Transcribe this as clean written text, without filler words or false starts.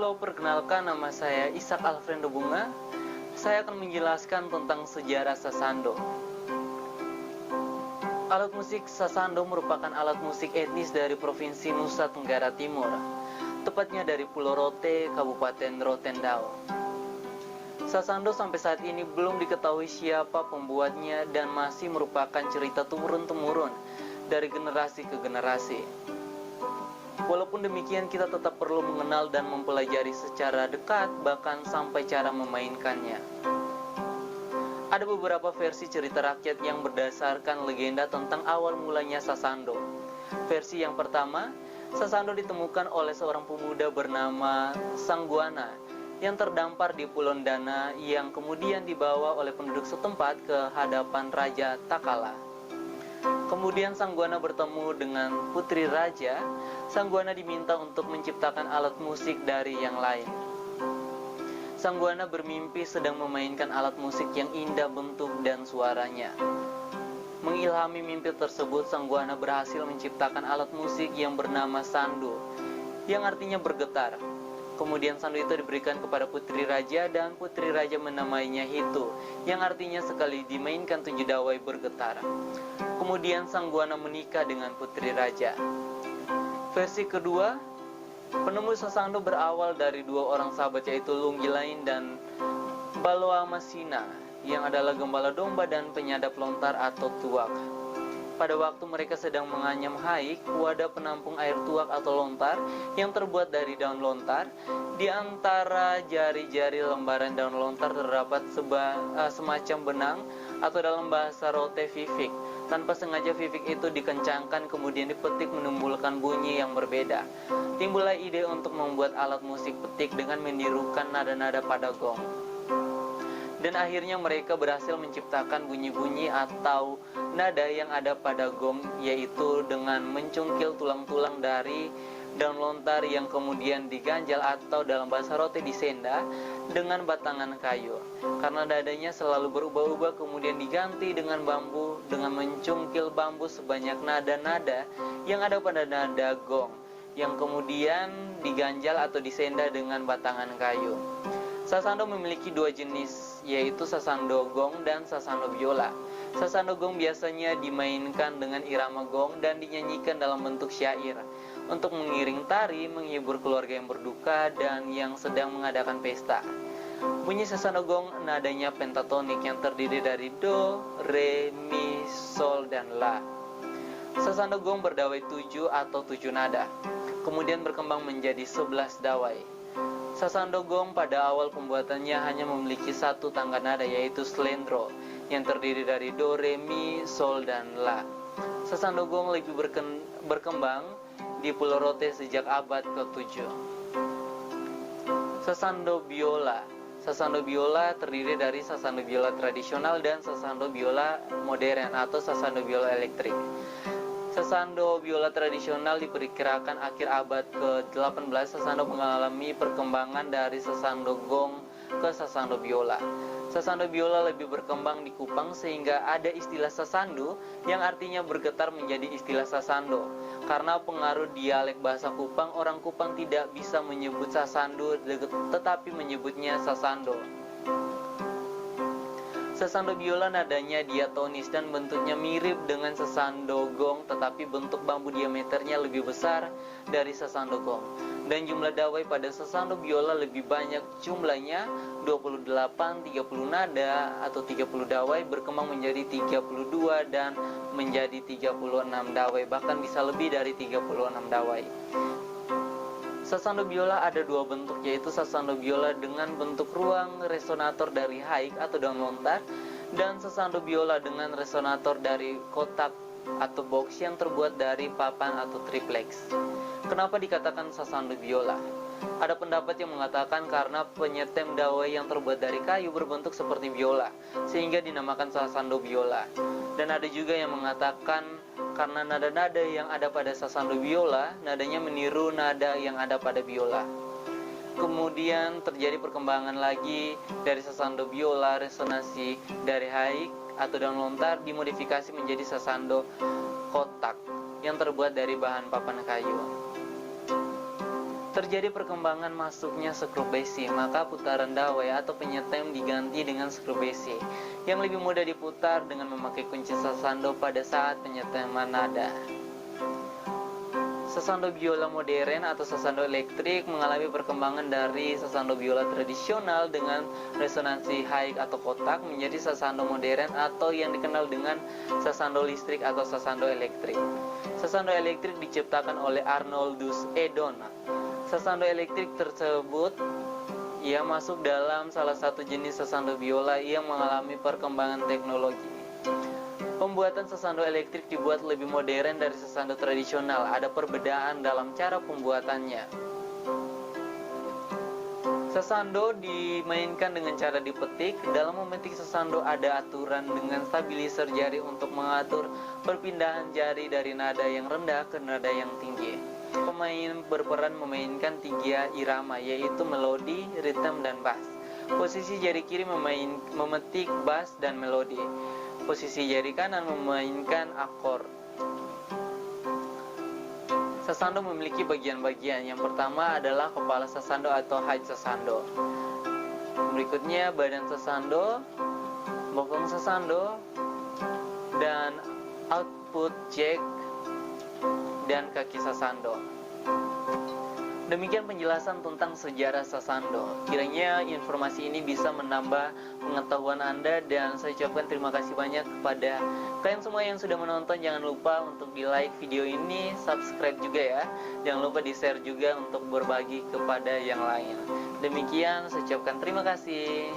Halo, perkenalkan nama saya Ishak Alfrendo Bunga. Saya akan menjelaskan tentang sejarah sasando. Alat musik sasando merupakan alat musik etnis dari Provinsi Nusa Tenggara Timur, tepatnya dari Pulau Rote, Kabupaten Rotendao. Sasando sampai saat ini belum diketahui siapa pembuatnya dan masih merupakan cerita turun-temurun dari generasi ke generasi. Walaupun demikian, kita tetap perlu mengenal dan mempelajari secara dekat, bahkan sampai cara memainkannya. Ada beberapa versi cerita rakyat yang berdasarkan legenda tentang awal mulanya sasando. Versi yang pertama, sasando ditemukan oleh seorang pemuda bernama Sangguana yang terdampar di Pulau Dana yang kemudian dibawa oleh penduduk setempat ke hadapan Raja Takala. Kemudian Sangguana bertemu dengan putri raja. Sangguana diminta untuk menciptakan alat musik dari yang lain. Sangguana bermimpi sedang memainkan alat musik yang indah bentuk dan suaranya. Mengilhami mimpi tersebut, Sangguana berhasil menciptakan alat musik yang bernama sandu, yang artinya bergetar. Kemudian sandu itu diberikan kepada putri raja dan putri raja menamainya Hitu, yang artinya sekali dimainkan 7 dawai bergetar. Kemudian Sangguana menikah dengan putri raja. Versi kedua, penemu sasando berawal dari 2 orang sahabat, yaitu Lunggilain dan Baloamasina, yang adalah gembala domba dan penyadap lontar atau tuak. Pada waktu mereka sedang menganyam haik, wadah penampung air tuak atau lontar yang terbuat dari daun lontar, di antara jari-jari lembaran daun lontar terdapat semacam benang atau dalam bahasa Rote vivik. Tanpa sengaja vivik itu dikencangkan kemudian dipetik menimbulkan bunyi yang berbeda. Timbullah ide untuk membuat alat musik petik dengan menirukan nada-nada pada gong. Dan akhirnya mereka berhasil menciptakan bunyi-bunyi atau nada yang ada pada gong, yaitu dengan mencungkil tulang-tulang dari daun lontar yang kemudian diganjal atau dalam bahasa Rote disenda dengan batangan kayu. Karena dadanya selalu berubah-ubah, kemudian diganti dengan bambu dengan mencungkil bambu sebanyak nada-nada yang ada pada nada gong, yang kemudian diganjal atau disenda dengan batangan kayu. Sasando memiliki 2 jenis, yaitu sasando gong dan sasando biola. Sasando gong biasanya dimainkan dengan irama gong dan dinyanyikan dalam bentuk syair untuk mengiring tari, menghibur keluarga yang berduka dan yang sedang mengadakan pesta. Bunyi sasando gong nadanya pentatonik yang terdiri dari do, re, mi, sol, dan la. Sasando gong berdawai 7 atau 7 nada, kemudian berkembang menjadi 11 dawai. Sasando gong pada awal pembuatannya hanya memiliki 1 tangga nada, yaitu slendro, yang terdiri dari do, re, mi, sol, dan la. Sasando gong lebih berkembang di Pulau Rote sejak abad ke-7. Sasando biola. Sasando biola terdiri dari sasando biola tradisional dan sasando biola modern atau sasando biola elektrik. Sasando biola tradisional diperkirakan akhir abad ke-18. Sasando mengalami perkembangan dari sasando gong ke sasando biola. Sasando biola lebih berkembang di Kupang sehingga ada istilah sasando yang artinya bergetar menjadi istilah sasando. Karena pengaruh dialek bahasa Kupang, orang Kupang tidak bisa menyebut sasando tetapi menyebutnya sasando. Sasando biola nadanya diatonis dan bentuknya mirip dengan sasando gong, tetapi bentuk bambu diameternya lebih besar dari sasando gong. Dan jumlah dawai pada sasando biola lebih banyak, jumlahnya 28, 30 nada atau 30 dawai berkembang menjadi 32 dan menjadi 36 dawai, bahkan bisa lebih dari 36 dawai. Sasando biola ada 2 bentuk, yaitu sasando biola dengan bentuk ruang resonator dari haik atau daun lontar, dan sasando biola dengan resonator dari kotak atau box yang terbuat dari papan atau triplex. Kenapa dikatakan sasando biola? Ada pendapat yang mengatakan karena penyetem dawai yang terbuat dari kayu berbentuk seperti biola, sehingga dinamakan sasando biola. Dan ada juga yang mengatakan karena nada-nada yang ada pada sasando biola, nadanya meniru nada yang ada pada biola. Kemudian terjadi perkembangan lagi dari sasando biola, resonansi dari haik atau daun lontar dimodifikasi menjadi sasando kotak yang terbuat dari bahan papan kayu. terjadi perkembangan masuknya skru besi, maka putaran dawai atau penyetem diganti dengan skru besi yang lebih mudah diputar dengan memakai kunci sasando pada saat penyeteman nada. Sasando biola modern atau sasando elektrik mengalami perkembangan dari sasando biola tradisional dengan resonansi high atau kotak menjadi sasando modern atau yang dikenal dengan sasando listrik atau sasando elektrik. Sasando elektrik diciptakan oleh Arnoldus Edon. Sasando elektrik tersebut ia masuk dalam salah satu jenis sasando biola yang mengalami perkembangan teknologi. Pembuatan sasando elektrik dibuat lebih modern dari sasando tradisional. Ada perbedaan dalam cara pembuatannya. Sasando dimainkan dengan cara dipetik. Dalam memetik sasando ada aturan dengan stabilizer jari untuk mengatur perpindahan jari dari nada yang rendah ke nada yang tinggi. Pemain berperan memainkan 3 irama, yaitu melodi, ritme, dan bass. Posisi jari kiri memetik bass dan melodi. Posisi jari kanan memainkan akor. Sasando memiliki bagian-bagian. Yang pertama adalah kepala sasando atau head sasando. Berikutnya badan sasando, bokong sasando, dan output jack dan kaki sasando. Demikian penjelasan tentang sejarah sasando. Kiranya informasi ini bisa menambah pengetahuan Anda, dan saya ucapkan terima kasih banyak kepada kalian semua yang sudah menonton. Jangan lupa untuk di like video ini, subscribe juga ya. Jangan lupa di share juga untuk berbagi kepada yang lain. Demikian saya ucapkan terima kasih.